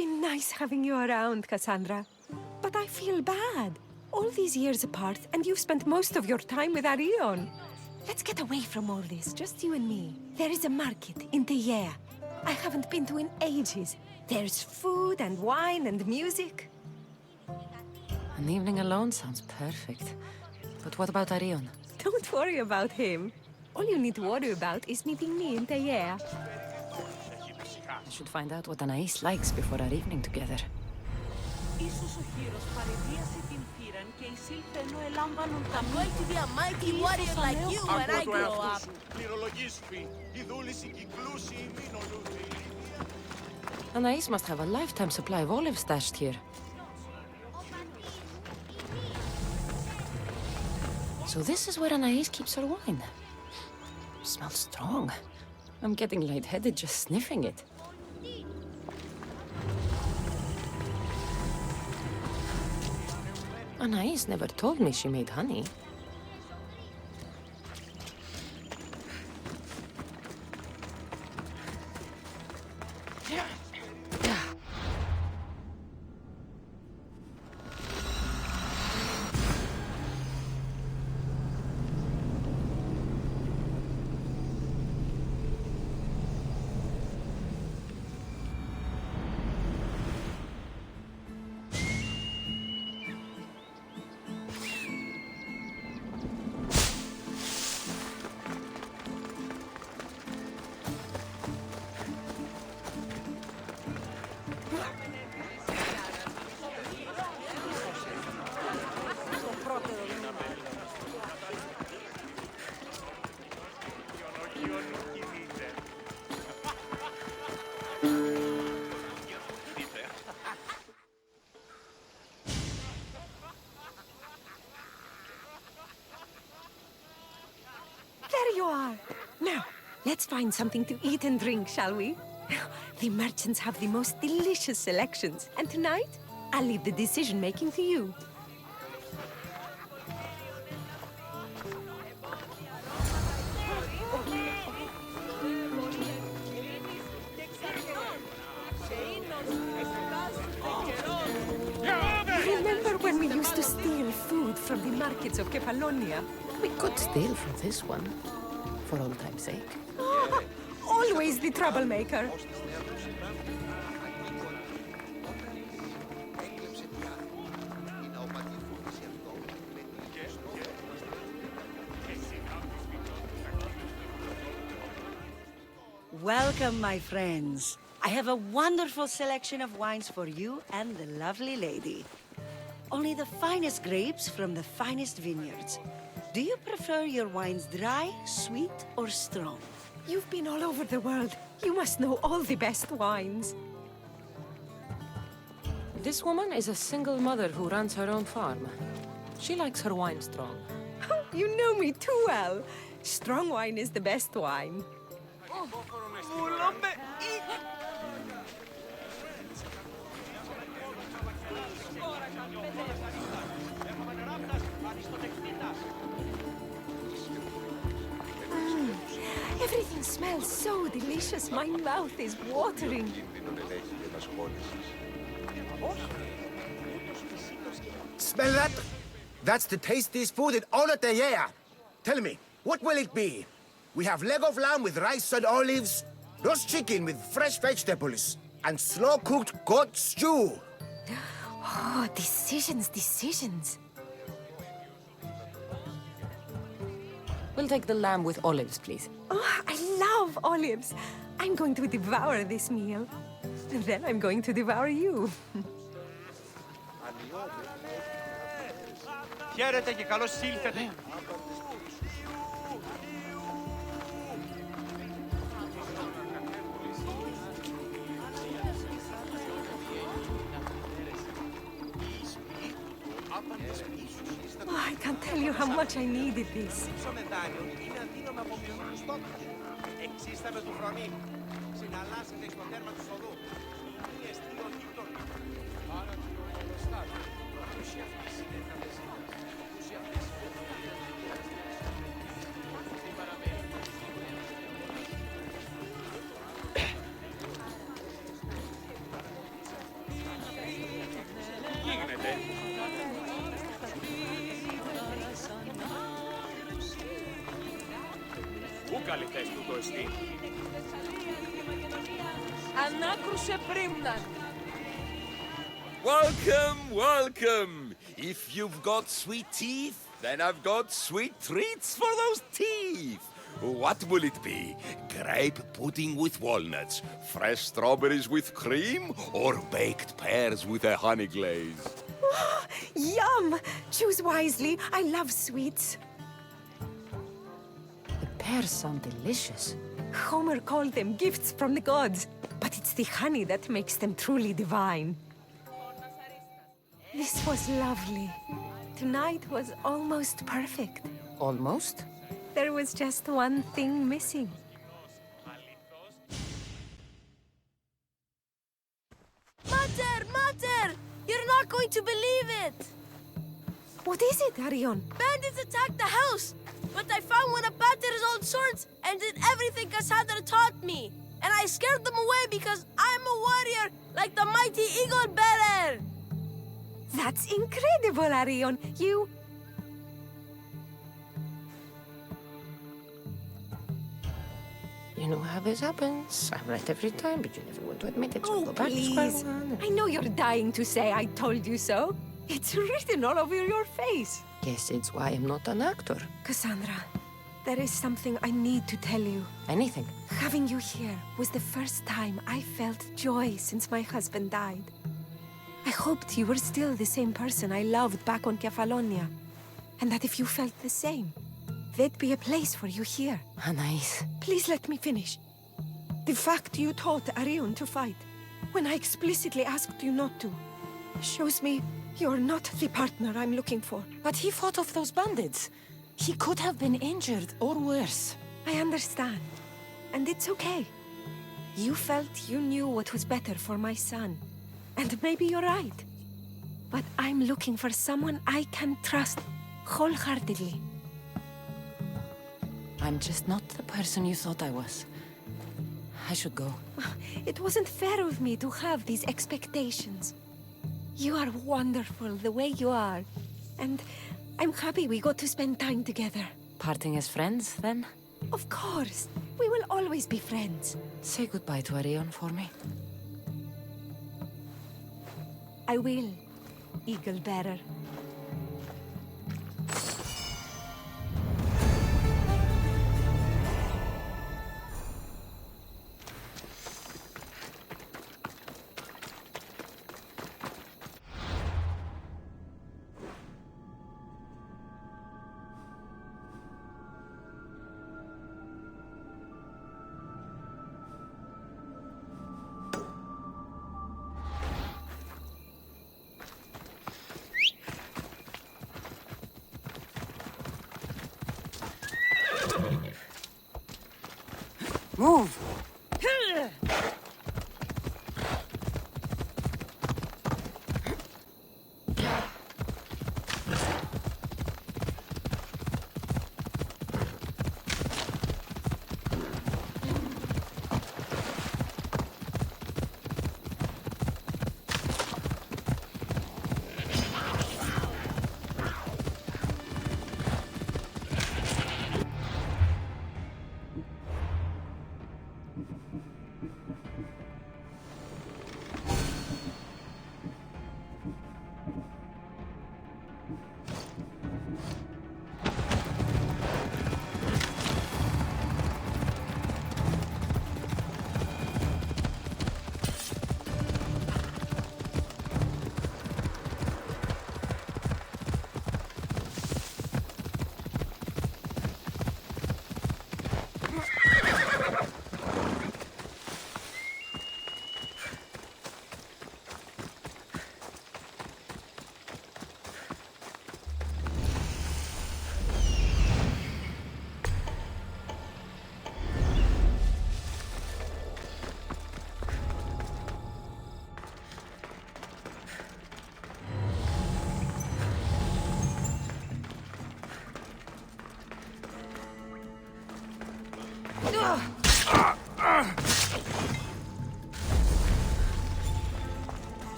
been nice having you around, Cassandra. But I feel bad. All these years apart, and you've spent most of your time with Arion. Let's get away from all this, just you and me. There is a market in Teyea. I haven't been to in ages. There's food and wine and music. An evening alone sounds perfect. But what about Arion? Don't worry about him. All you need to worry about is meeting me in Teyea. I should find out what Anais likes before our evening together. Ίσως ο Χείρος παρεδίασε την θύραν και εισήλθε ενώ ελάμβανον τα I'm going to be a mighty warrior like you when I grow up. Πληρολογίσπη, η δούληση κυκλούσει η μήνολούθη. Anais must have a lifetime supply of olives stashed here. So this is where Anais keeps her wine. Smells strong. I'm getting lightheaded just sniffing it. Anais never told me she made honey. There you are. Now, let's find something to eat and drink, shall we? The merchants have the most delicious selections, and tonight, I'll leave the decision-making to you. Remember when we used to steal food from the markets of Kefalonia? We could steal from this one, for old time's sake. Always the troublemaker. Welcome, my friends. I have a wonderful selection of wines for you and the lovely lady. Only the finest grapes from the finest vineyards. Do you prefer your wines dry, sweet, or strong? You've been all over the world. You must know all the best wines. This woman is a single mother who runs her own farm. She likes her wine strong. You know me too well. Strong wine is the best wine. Everything smells so delicious. My mouth is watering. Smell that? That's the tastiest food in all of the year. Tell me, what will it be? We have leg of lamb with rice and olives, roast chicken with fresh vegetables, and slow-cooked goat stew. Oh, decisions, decisions. We'll take the lamb with olives, please. Oh, I love olives. I'm going to devour this meal. And then I'm going to devour you. Χαίρετε και καλώς ήλθατε. Oh, I can't tell you how much I needed this. Είναι αδύναμο από ποιον στόχους. Εξίσταμε του φρονή. Συναλλάσσετε στο τέρμα του οδού. Είναι εστίο γείτον. Άρα του ολοστάτου. Ούση αυτή συνέχαμε σήμερα. Ούση αυτή στην παραμένη. αληθές τούτο εστί. Ανάκρουσε πρίμναν. Welcome, welcome! If you've got sweet teeth, then I've got sweet treats for those teeth! What will it be? Grape pudding with walnuts, fresh strawberries with cream, or baked pears with a honey glaze? Yum! Choose wisely. I love sweets. The pears sound delicious. Homer called them gifts from the gods, but it's the honey that makes them truly divine. This was lovely. Tonight was almost perfect. Almost? There was just one thing missing. Mater! Mater! You're not going to believe it! What is it, Arion? Bandits attacked the house! But I found one of Pater's old swords and did everything Cassandra taught me. And I scared them away because I'm a warrior like the mighty eagle bearer! That's incredible, Arion. You know how this happens. I'm right every time, but you never want to admit it. So Oh, go back to please. square one. I know you're dying to say I told you so. It's written all over your face. Guess it's why I'm not an actor. Cassandra, there is something I need to tell you. Anything. Having you here was the first time I felt joy since my husband died. I hoped you were still the same person I loved back on Kefalonia, and that if you felt the same, there'd be a place for you here. Anais. Please let me finish. The fact you taught Arion to fight, when I explicitly asked you not to, shows me you're not the partner I'm looking for. But he fought off those bandits. He could have been injured or worse. I understand, and it's okay. You felt you knew what was better for my son, and maybe you're right. But I'm looking for someone I can trust wholeheartedly. I'm just not the person you thought I was. I should go. It wasn't fair of me to have these expectations. You are wonderful the way you are, and I'm happy we got to spend time together. Parting as friends, then? Of course, we will always be friends. Say goodbye to Arion for me. I will, Eagle Bearer.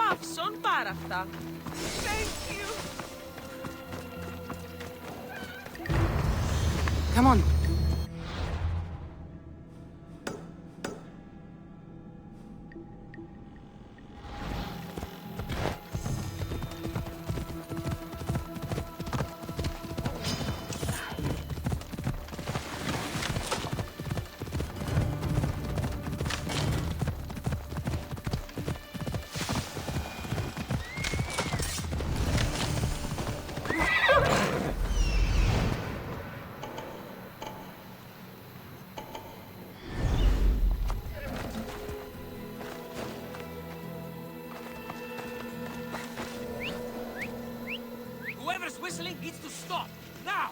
Παύσον πάρα αυτά. Thank you. Come on. needs to stop, now!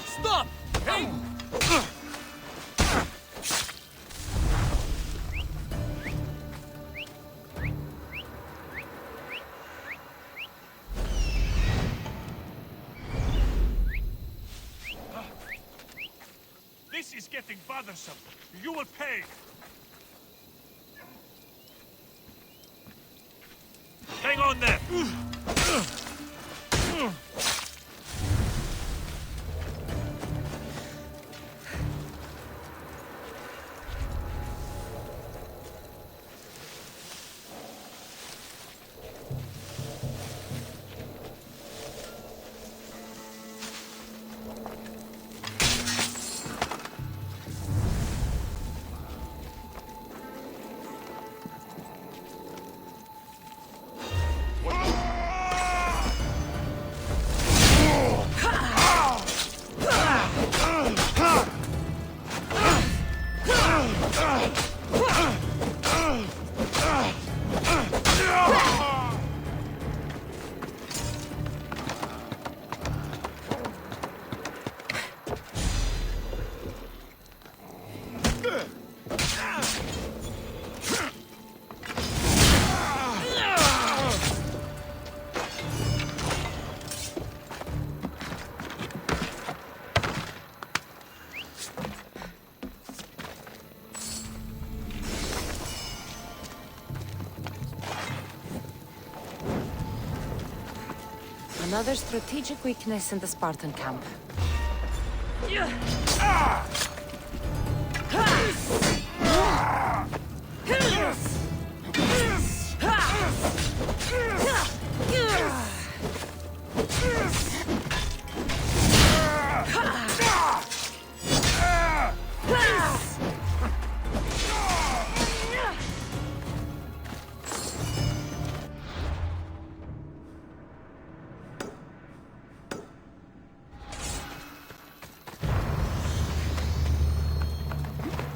Stop! Hey! This is getting bothersome. You will pay. Hang on there. Another strategic weakness in the Spartan camp.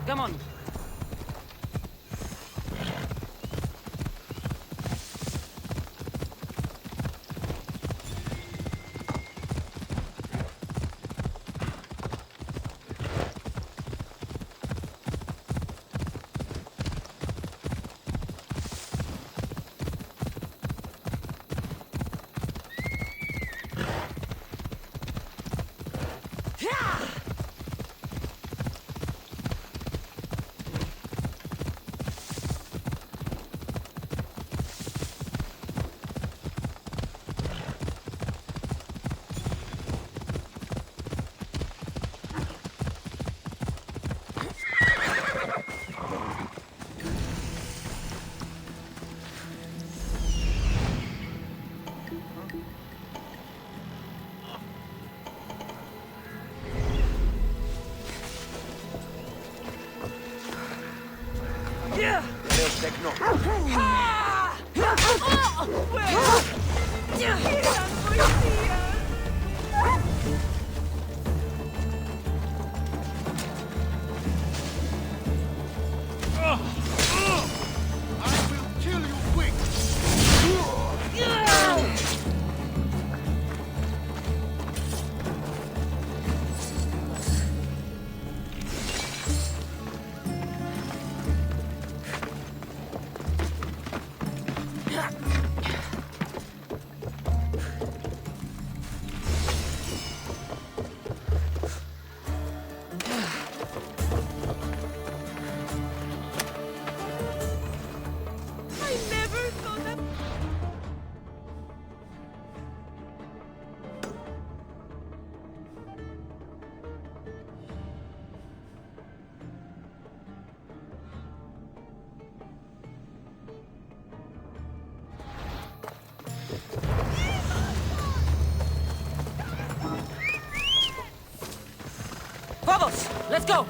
Come on. Let's go!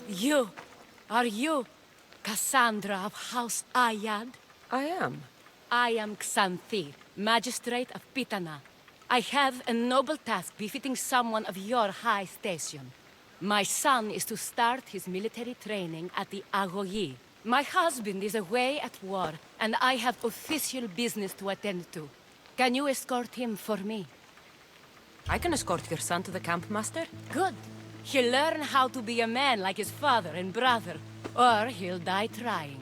You. Are you Cassandra of House Ayad? I am. I am Xanthi, Magistrate of Pitana. I have a noble task befitting someone of your high station. My son is to start his military training at the Agoyi. My husband is away at war, and I have official business to attend to. Can you escort him for me? I can escort your son to the camp, Master. Good. He'll learn how to be a man like his father and brother, or he'll die trying.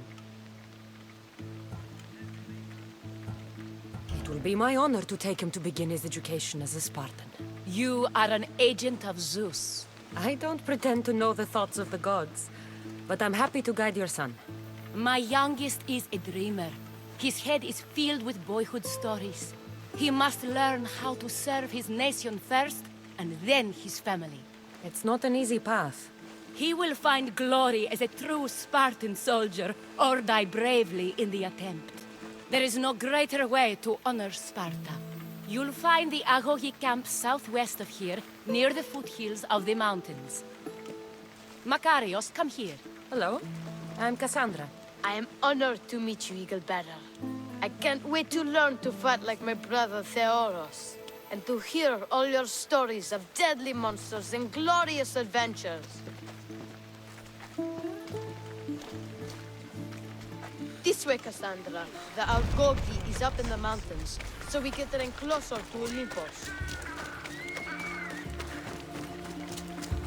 It will be my honor to take him to begin his education as a Spartan. You are an agent of Zeus. I don't pretend to know the thoughts of the gods, but I'm happy to guide your son. My youngest is a dreamer. His head is filled with boyhood stories. He must learn how to serve his nation first, and then his family. It's not an easy path. He will find glory as a true Spartan soldier, or die bravely in the attempt. There is no greater way to honor Sparta. You'll find the Agogi camp southwest of here, near the foothills of the mountains. Makarios, come here. Hello, I'm Cassandra. I am honored to meet you, Eagle Bearer. I can't wait to learn to fight like my brother Theoros, and to hear all your stories of deadly monsters and glorious adventures. This way, Cassandra. The Algogi is up in the mountains, so we get getting closer to Olympus.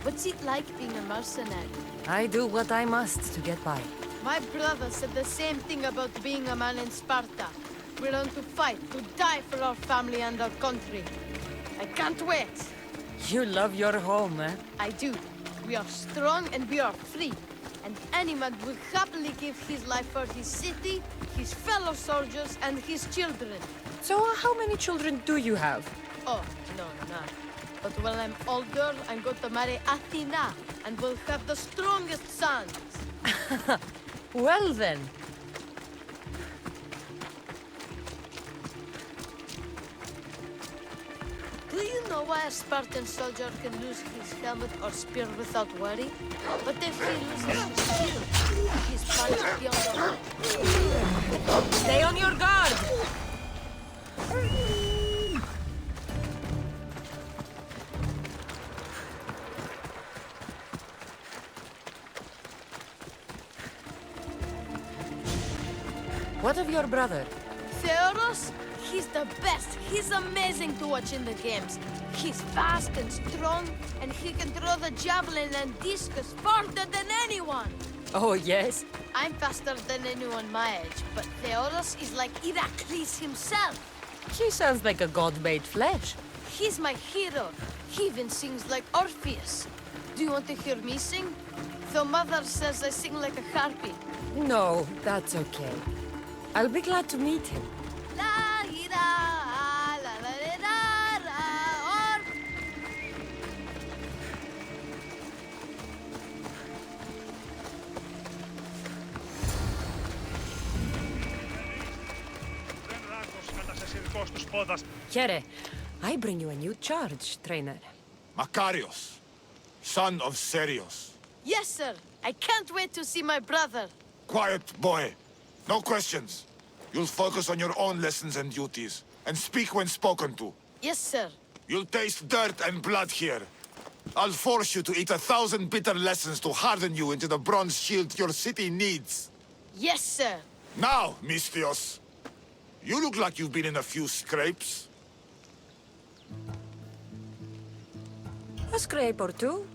What's it like being a mercenary? I do what I must to get by. My brother said the same thing about being a man in Sparta. We learn to fight, to die for our family and our country. I can't wait. You love your home, eh? I do. We are strong and we are free. And any man will happily give his life for his city, his fellow soldiers, and his children. So how many children do you have? Oh, no, none. But when I'm older, I'm going to marry Athena, and we'll have the strongest sons. Well then. Do you know why a Spartan soldier can lose his helmet or spear without worry? But if he loses his shield, he's punished beyond all. Stay on your guard! What of your brother? Theoros? He's the best. He's amazing to watch in the games. He's fast and strong, and he can throw the javelin and discus farther than anyone. Oh, yes? I'm faster than anyone my age, but Theoros is like Heracles himself. He sounds like a god made flesh. He's my hero. He even sings like Orpheus. Do you want to hear me sing? Though Mother says I sing like a harpy. No, that's okay. I'll be glad to meet him. La ira, la la la la, or. Here, I bring you a new charge, trainer. Makarios, son of Serios. Yes, sir. I can't wait to see my brother. Quiet, boy. No questions. You'll focus on your own lessons and duties, and speak when spoken to. Yes, sir. You'll taste dirt and blood here. I'll force you to eat 1,000 bitter lessons to harden you into the bronze shield your city needs. Yes, sir. Now, Mistios, you look like you've been in a few scrapes. A scrape or two.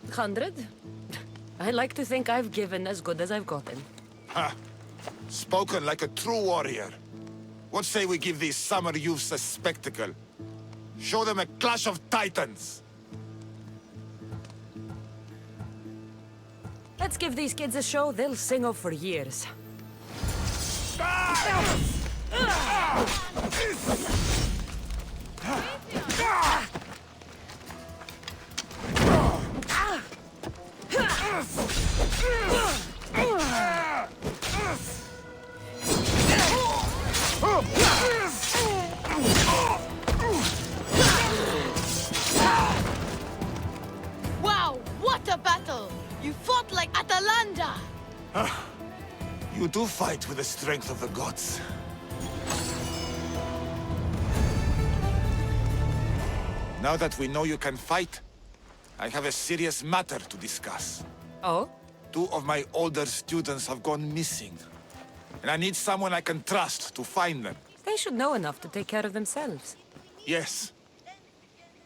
100. I like to think I've given as good as I've gotten. Ha! Spoken like a true warrior. What say we give these summer youths a spectacle? Show them a clash of titans! Let's give these kids a show they'll sing of for years. Wow, what a battle! You fought fought like Atalanta! You do fight with the strength of the gods. Now that we know you can fight, I have a serious matter to discuss. Oh? 2 of my older students have gone missing. And I need someone I can trust to find them. They should know enough to take care of themselves. Yes.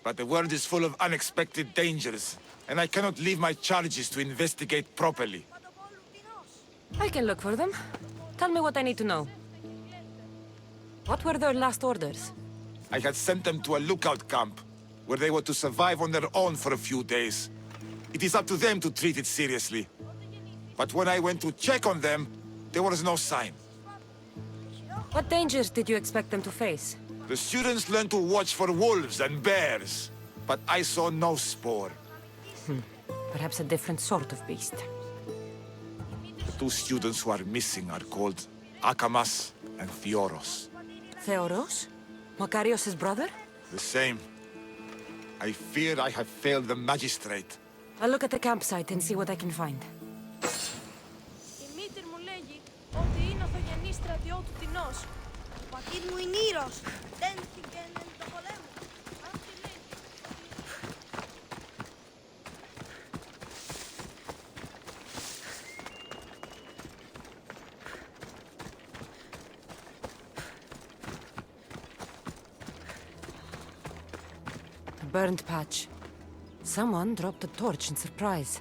But the world is full of unexpected dangers, and I cannot leave my charges to investigate properly. I can look for them. Tell me what I need to know. What were their last orders? I had sent them to a lookout camp, where they were to survive on their own for a few days. It is up to them to treat it seriously. But when I went to check on them, there was no sign. What dangers did you expect them to face? The students learned to watch for wolves and bears, but I saw no spoor. Perhaps a different sort of beast. 2 students who are missing are called Akamas and Theoros. Theoros? Makarios' brother? The same. I fear I have failed the magistrate. I'll look at the campsite and see what I can find. Η μήτηρ μου λέγει ότι είναι ο θογενής στρατιώτου Τινός. Ο πατήρ μου είναι Ήρος. Δεν θυγαίνουν το πολέμο. Αν τη λέει... A burned patch. Someone dropped a torch in surprise.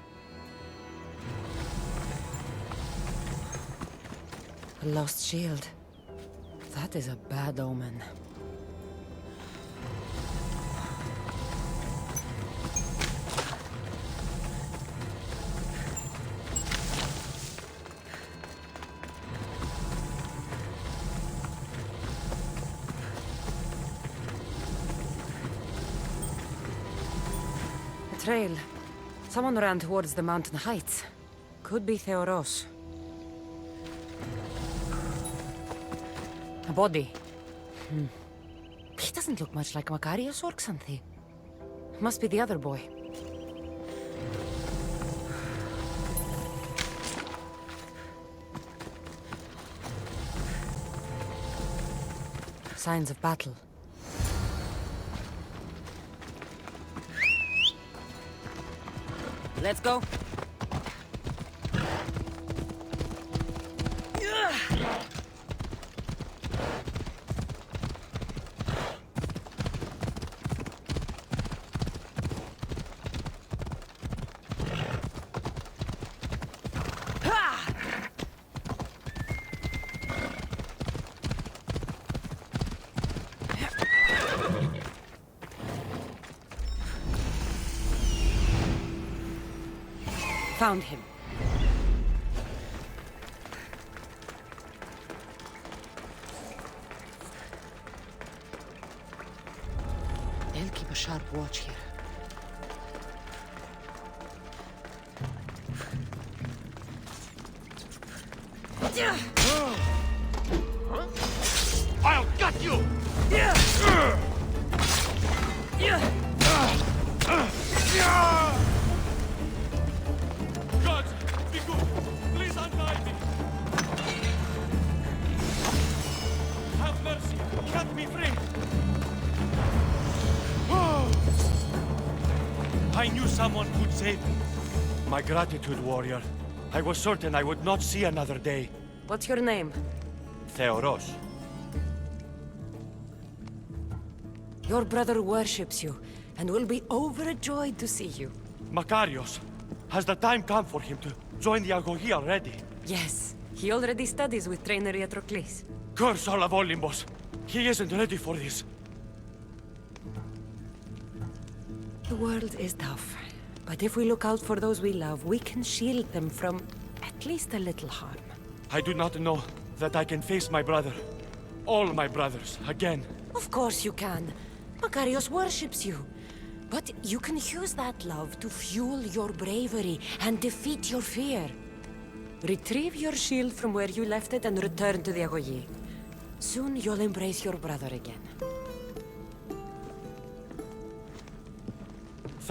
A lost shield. That is a bad omen. A trail. Someone ran towards the mountain heights. Could be Theoros. A body. He doesn't look much like Makarios or Xanthi. Must be the other boy. Signs of battle. Let's go. Found him. They'll keep a sharp watch here. I'll gut you! God, be good. Please untie me. Have mercy. Cut me free. I knew someone could save me. My gratitude, warrior. I was certain I would not see another day. What's your name? Theoros. Your brother worships you, and will be overjoyed to see you. Makarios. Has the time come for him to join the Agogi already? Yes, he already studies with trainer Iatrocles. Curse all of Olympus. He isn't ready for this. The world is tough, but if we look out for those we love, we can shield them from at least a little harm. I do not know that I can face my brother. All my brothers, again. Of course you can. Makarios worships you. But you can use that love to fuel your bravery and defeat your fear. Retrieve your shield from where you left it and return to the Agogi. Soon you'll embrace your brother again.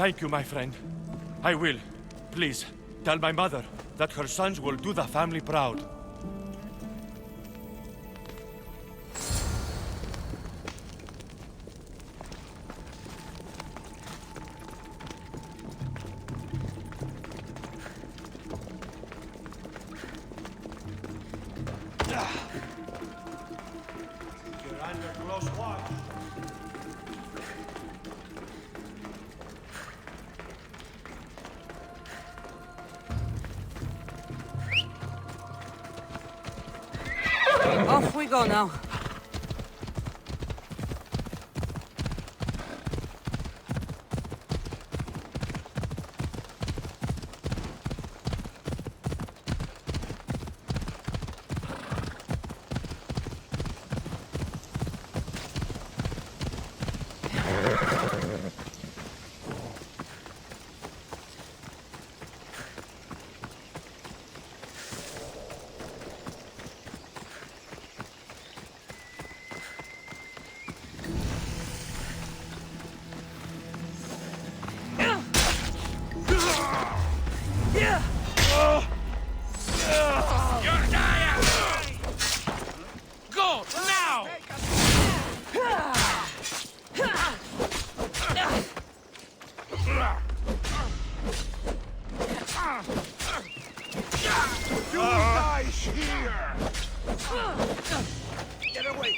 Thank you, my friend. I will. Please, Tell my mother that her sons will do the family proud. You're under close watch. Off we go now. Go, now! You die here! Get away!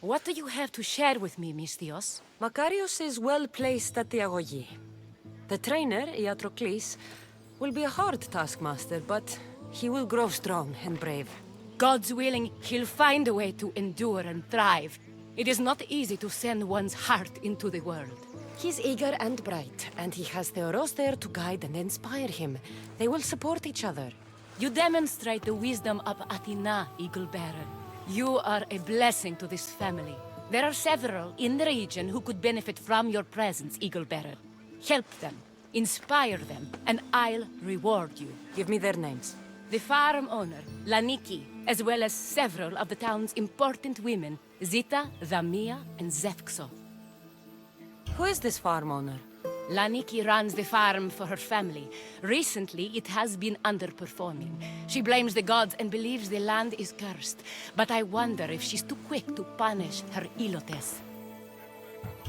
What do you have to share with me, Mistios? Makarios is well placed at the Agogi. The trainer, Iatrocles, will be a hard taskmaster, but he will grow strong and brave. God's willing, he'll find a way to endure and thrive. It is not easy to send one's heart into the world. He's eager and bright, and he has Theoros there to guide and inspire him. They will support each other. You demonstrate the wisdom of Athena, Eagle Bearer. You are a blessing to this family. There are several in the region who could benefit from your presence, Eagle Bearer. Help them, inspire them, and I'll reward you. Give me their names. The farm owner, Laniki, as well as several of the town's important women, Zita, Zamia, and Zefkso. Who is this farm owner? Laniki runs the farm for her family. Recently, it has been underperforming. She blames the gods and believes the land is cursed. But I wonder if she's too quick to punish her ilotes.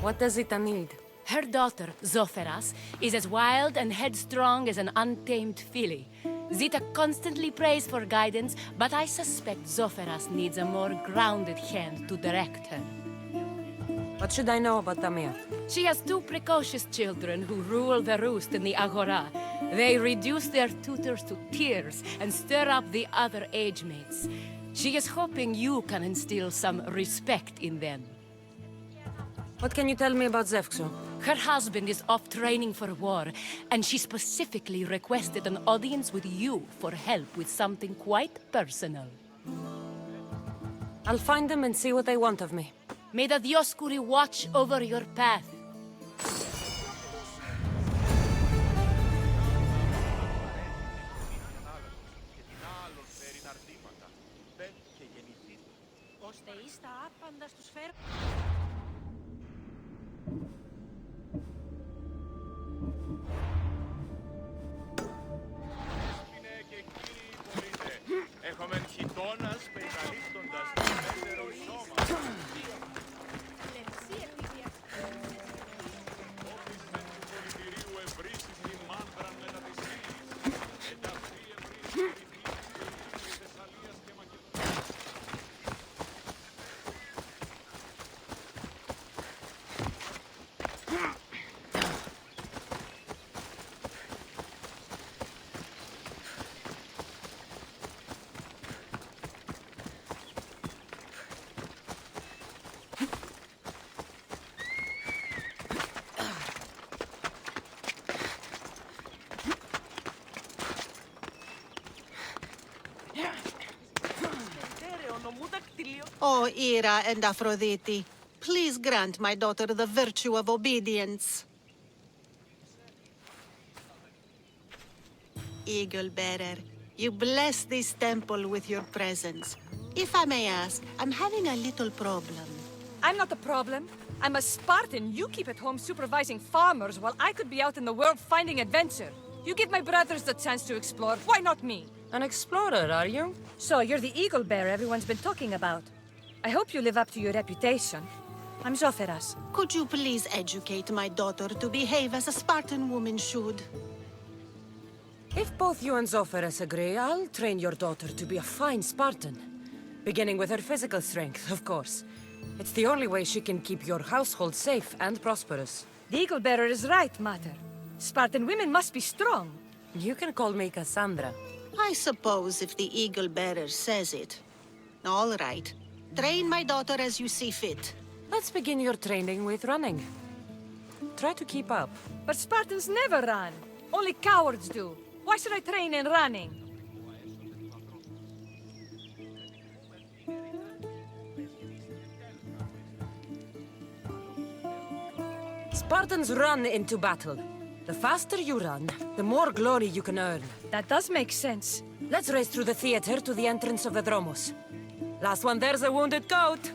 What does Zita need? Her daughter, Zoferas, is as wild and headstrong as an untamed filly. Zita constantly prays for guidance, but I suspect Zoferas needs a more grounded hand to direct her. What should I know about Tamir? She has two precocious children who rule the roost in the Agora. They reduce their tutors to tears and stir up the other age mates. She is hoping you can instill some respect in them. What can you tell me about Zevksu? Her husband is off training for war, and she specifically requested an audience with you for help with something quite personal. I'll find them and see what they want of me. May the Dioscuri watch over your path. Έχομεν χιτώνας περικαλύπτοντας το δεύτερο σώμα. Όπισμεν του πολιτηρίου ευρύσεις την μάνδραν μετά της γης. Ενταυτή ευρύσεις ρυθμίσεις της Θεσσαλίας και Μακεδονίας. O Ira and Aphrodite, please grant my daughter the virtue of obedience. Eagle bearer, you bless this temple with your presence. If I may ask, I'm having a little problem. I'm not the problem. I'm a Spartan. You keep at home supervising farmers while I could be out in the world finding adventure. You give my brothers the chance to explore. Why not me? An explorer, are you? So, you're the eagle bearer everyone's been talking about. I hope you live up to your reputation. I'm Zoferas. Could you please educate my daughter to behave as a Spartan woman should? If both you and Zoferas agree, I'll train your daughter to be a fine Spartan. Beginning with her physical strength, of course. It's the only way she can keep your household safe and prosperous. The eagle bearer is right, Mater. Spartan women must be strong. You can call me Cassandra. I suppose if the eagle bearer says it. All right. Train my daughter as you see fit. Let's begin your training with running. Try to keep up. But Spartans never run. Only cowards do. Why should I train in running? Spartans run into battle. The faster you run, the more glory you can earn. That does make sense. Let's race through the theater to the entrance of the Dromos. Last one there's a wounded goat.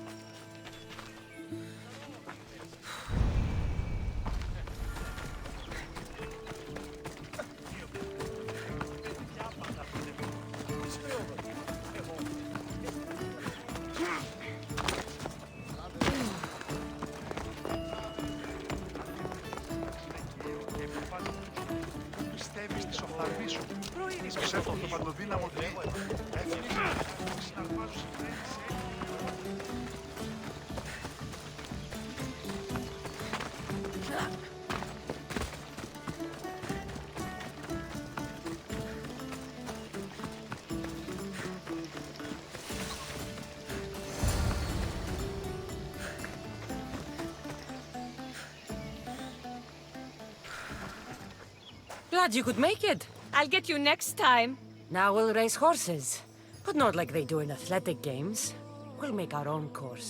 Πιστεύεις στις οφθαλμίες σου. Ψεύτω το παντοδύναμο του ήλιου. Έφυγε. Συναρπάζω Glad you could make it. I'll get you next time. Now we'll race horses. But not like they do in athletic games. We'll make our own course.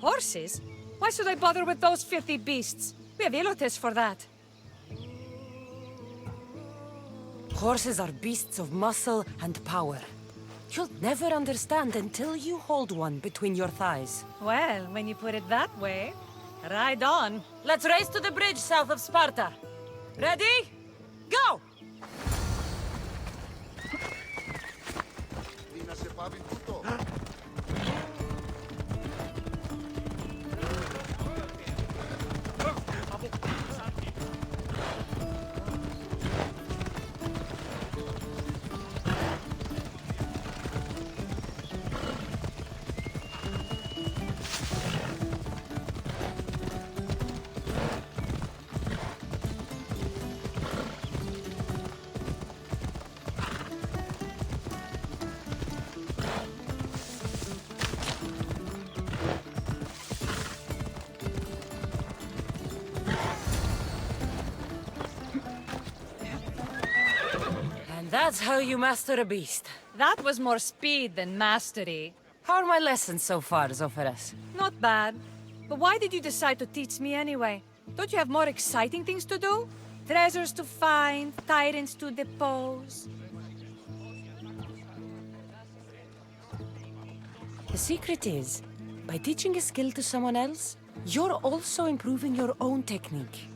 Horses? Why should I bother with those filthy beasts? We have Elotes for that. Horses are beasts of muscle and power. You'll never understand until you hold one between your thighs. Well, when you put it that way, ride on. Let's race to the bridge south of Sparta. Ready? Go! That's how you master a beast. That was more speed than mastery. How are my lessons so far, Zoferas? Not bad. But why did you decide to teach me anyway? Don't you have more exciting things to do? Treasures to find, tyrants to depose. The secret is, by teaching a skill to someone else, you're also improving your own technique.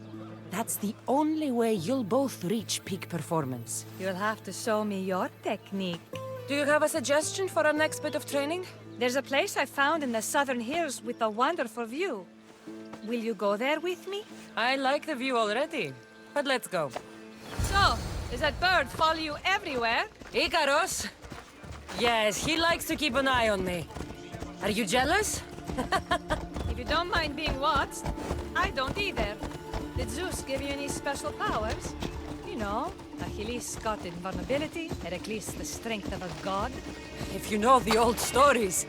That's the only way you'll both reach peak performance. You'll have to show me your technique. Do you have a suggestion for our next bit of training? There's a place I found in the southern hills with a wonderful view. Will you go there with me? I like the view already, but let's go. So, does that bird follow you everywhere? Ikaros? Yes, he likes to keep an eye on me. Are you jealous? If you don't mind being watched, I don't either. Did Zeus give you any special powers? You know, Achilles got invulnerability, Heracles the strength of a god. If you know the old stories,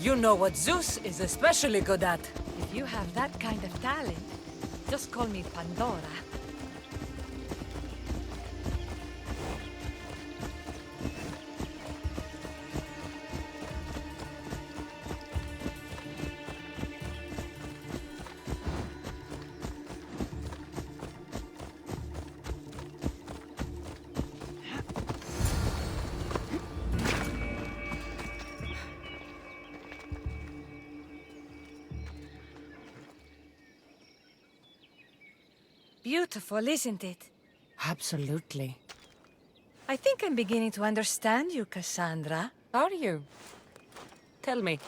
you know what Zeus is especially good at. If you have that kind of talent, just call me Pandora. Beautiful, isn't it? Absolutely. I think I'm beginning to understand you, Cassandra. Are you? Tell me,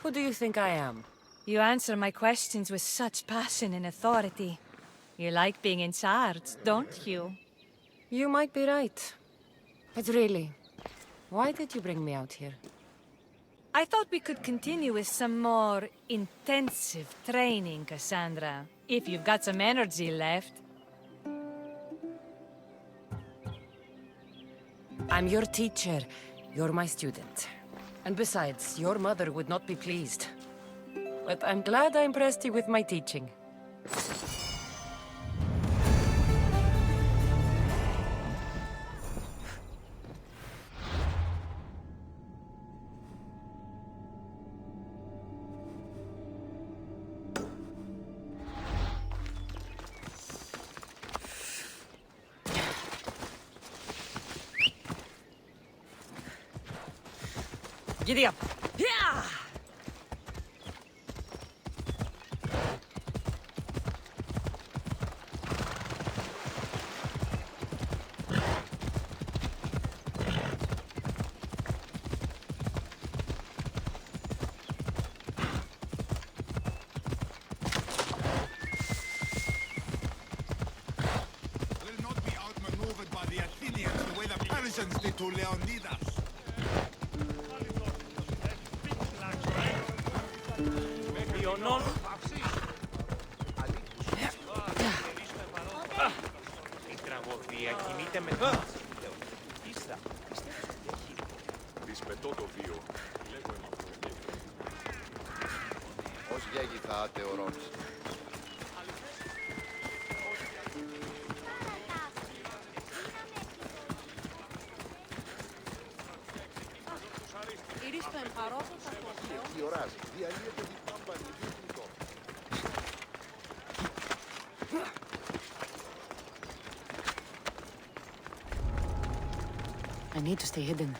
who do you think I am? You answer my questions with such passion and authority. You like being in charge, don't you? You might be right. But really, why did you bring me out here? I thought we could continue with some more intensive training, Cassandra. If you've got some energy left. I'm your teacher. You're my student. And besides, your mother would not be pleased. But I'm glad I impressed you with my teaching. Giddy up! Yeah! Will not be outmaneuvered by the Athenians the way the Persians did to Leonidas. Η τραγωδία κινείται με το... Ίστα. Δυσπετώ το βίο. Ως γέγη θα ατεωρώνεις. Τι οράζει, διαλύεται διπάμπανη, δίπλητο. I need to stay hidden.